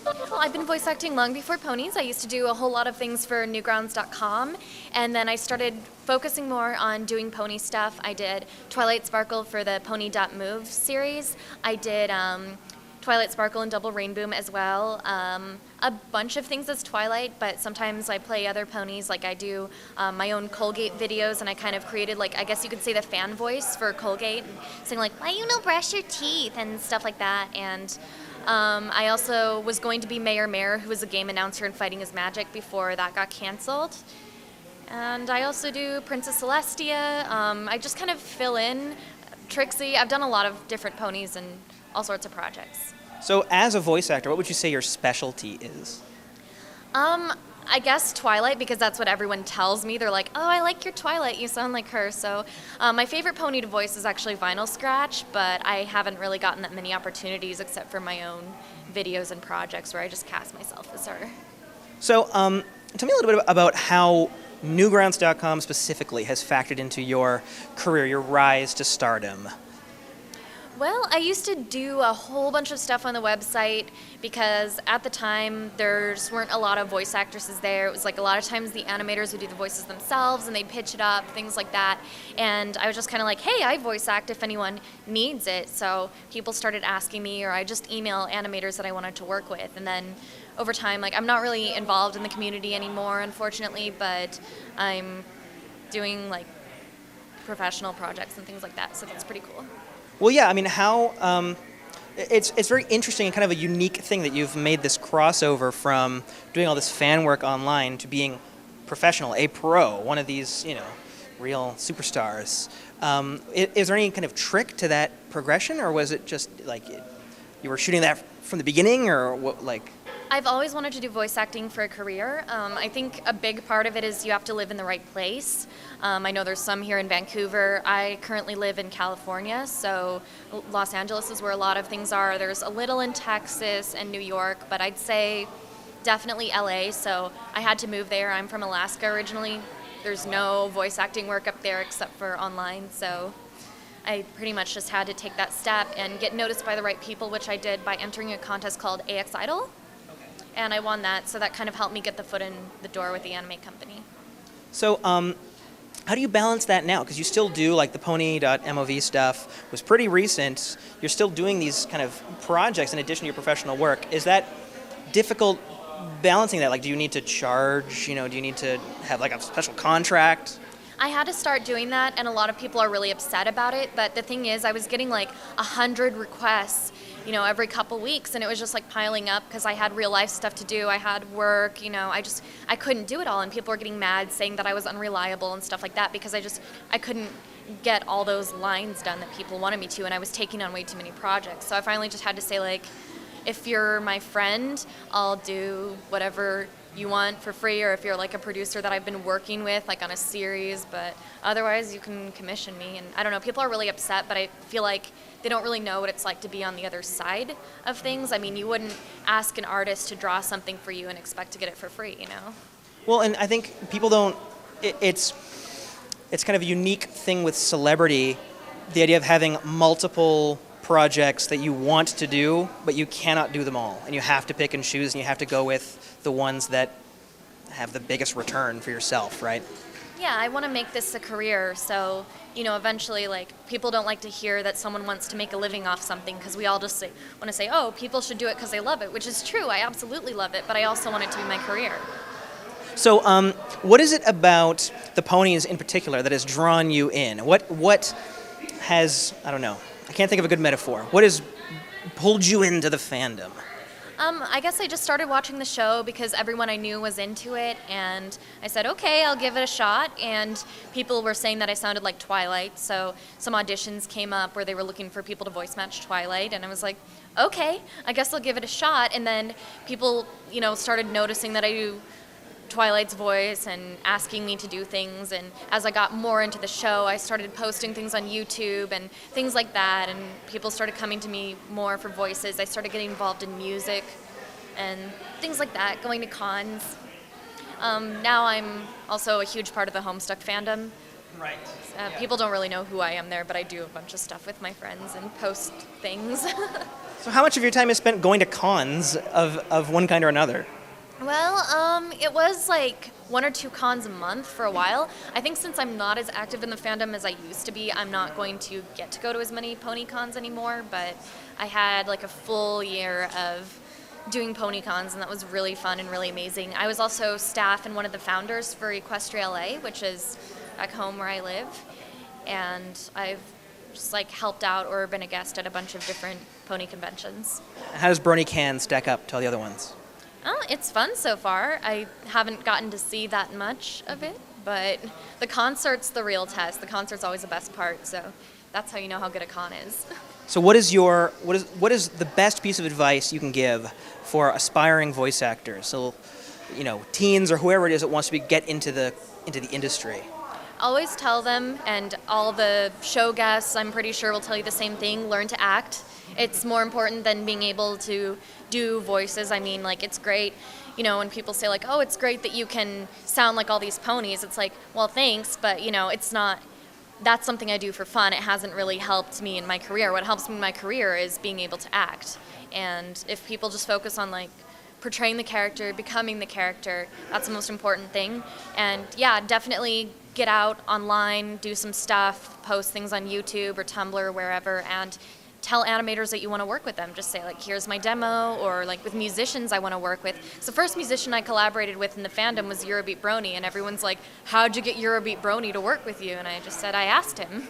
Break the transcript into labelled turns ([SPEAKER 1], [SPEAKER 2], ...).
[SPEAKER 1] Well, I've been voice acting long before ponies. I used to do a whole lot of things for Newgrounds.com, and then I started focusing more on doing pony stuff. I did Twilight Sparkle for the PONY.MOV series. I did Twilight Sparkle and Double Rainboom as well. A bunch of things as Twilight, but sometimes I play other ponies. Like I do my own Colgate videos, and I kind of created, like, I guess you could say the fan voice for Colgate, saying like, "Why you no brush your teeth?" and stuff like that. And I also was going to be Mayor Mare, who was a game announcer in Fighting is Magic before that got canceled. And I also do Princess Celestia. I just kind of fill in Trixie. I've done a lot of different ponies and all sorts of projects.
[SPEAKER 2] So as a voice actor, what would you say your specialty is?
[SPEAKER 1] I guess Twilight, because that's what everyone tells me. They're like, "Oh, I like your Twilight, you sound like her." So my favorite pony to voice is actually Vinyl Scratch, but I haven't really gotten that many opportunities except for my own videos and projects where I just cast myself as her.
[SPEAKER 2] So tell me a little bit about how Newgrounds.com specifically has factored into your career, your rise to stardom.
[SPEAKER 1] Well, I used to do a whole bunch of stuff on the website because at the time there just weren't a lot of voice actresses there. It was like a lot of times the animators would do the voices themselves and they'd pitch it up, things like that. And I was just kind of like, "Hey, I voice act if anyone needs it." So people started asking me, or I just email animators that I wanted to work with. And then over time, like, I'm not really involved in the community anymore, unfortunately, but I'm doing like professional projects and things like that. So that's pretty cool.
[SPEAKER 2] Well, yeah, I mean, how it's very interesting and kind of a unique thing that you've made this crossover from doing all this fan work online to being professional, a pro, one of these, real superstars. Is there any kind of trick to that progression, or was it just like you were shooting that from the beginning, or what, like?
[SPEAKER 1] I've always wanted to do voice acting for a career. I think a big part of it is you have to live in the right place. I know there's some here in Vancouver. I currently live in California, so Los Angeles is where a lot of things are. There's a little in Texas and New York, but I'd say definitely LA, so I had to move there. I'm from Alaska originally. There's no voice acting work up there except for online, so I pretty much just had to take that step and get noticed by the right people, which I did by entering a contest called AX Idol. And I won that, so that kind of helped me get the foot in the door with the anime company.
[SPEAKER 2] So, how do you balance that now? Because you still do, like, the PONY.MOV stuff was pretty recent. You're still doing these kind of projects in addition to your professional work. Is that difficult balancing that? Like, do you need to charge? Do you need to have, like, a special contract?
[SPEAKER 1] I had to start doing that, and a lot of people are really upset about it. But the thing is, I was getting like 100 requests, every couple weeks, and it was just like piling up because I had real life stuff to do. I had work, I couldn't do it all, and people were getting mad saying that I was unreliable and stuff like that because I couldn't get all those lines done that people wanted me to, and I was taking on way too many projects. So I finally just had to say, like, if you're my friend, I'll do whatever you want for free, or if you're like a producer that I've been working with, like on a series, but otherwise you can commission me. And I don't know, people are really upset, but I feel like they don't really know what it's like to be on the other side of things. I mean, you wouldn't ask an artist to draw something for you and expect to get it for free,
[SPEAKER 2] Well, and I think people don't, it's kind of a unique thing with celebrity, the idea of having multiple projects that you want to do, but you cannot do them all. And you have to pick and choose, and you have to go with the ones that have the biggest return for yourself, right?
[SPEAKER 1] Yeah, I want to make this a career, so, eventually, like, people don't like to hear that someone wants to make a living off something, because we all just want to say, "Oh, people should do it because they love it," which is true. I absolutely love it, but I also want it to be my career.
[SPEAKER 2] So, what is it about the ponies in particular that has drawn you in? What has, I don't know, I can't think of a good metaphor. What has pulled you into the fandom?
[SPEAKER 1] I guess I just started watching the show because everyone I knew was into it, and I said, okay, I'll give it a shot, and people were saying that I sounded like Twilight, so some auditions came up where they were looking for people to voice match Twilight, and I was like, okay, I guess I'll give it a shot, and then people, started noticing that I do Twilight's voice and asking me to do things, and as I got more into the show, I started posting things on YouTube and things like that, and people started coming to me more for voices. I started getting involved in music and things like that, going to cons. Now I'm also a huge part of the Homestuck fandom.
[SPEAKER 2] Right.
[SPEAKER 1] People don't really know who I am there, but I do a bunch of stuff with my friends and post things.
[SPEAKER 2] So how much of your time is spent going to cons of one kind or another?
[SPEAKER 1] Well, it was like 1 or 2 cons a month for a while. I think since I'm not as active in the fandom as I used to be, I'm not going to get to go to as many pony cons anymore, but I had like a full year of doing pony cons, and that was really fun and really amazing. I was also staff and one of the founders for Equestria LA, which is back home where I live, and I've just like helped out or been a guest at a bunch of different pony conventions.
[SPEAKER 2] How does BronyCan stack up to all the other ones?
[SPEAKER 1] Oh, it's fun so far. I haven't gotten to see that much of it, but the concert's the real test. The concert's always the best part, so that's how you know how good a con is.
[SPEAKER 2] So what is the best piece of advice you can give for aspiring voice actors? So, teens or whoever it is that wants to get into the industry.
[SPEAKER 1] Always tell them, and all the show guests, I'm pretty sure, will tell you the same thing: learn to act. It's more important than being able to do voices. I mean, like, it's great, when people say, like, oh, it's great that you can sound like all these ponies. It's like, well, thanks, but, it's not, that's something I do for fun. It hasn't really helped me in my career. What helps me in my career is being able to act. And if people just focus on, like, portraying the character, becoming the character, that's the most important thing. And yeah, definitely get out online, do some stuff, post things on YouTube or Tumblr or wherever, and tell animators that you want to work with them. Just say, like, here's my demo, or like with musicians I want to work with. So the first musician I collaborated with in the fandom was Eurobeat Brony, and everyone's like, how'd you get Eurobeat Brony to work with you? And I just said I asked him.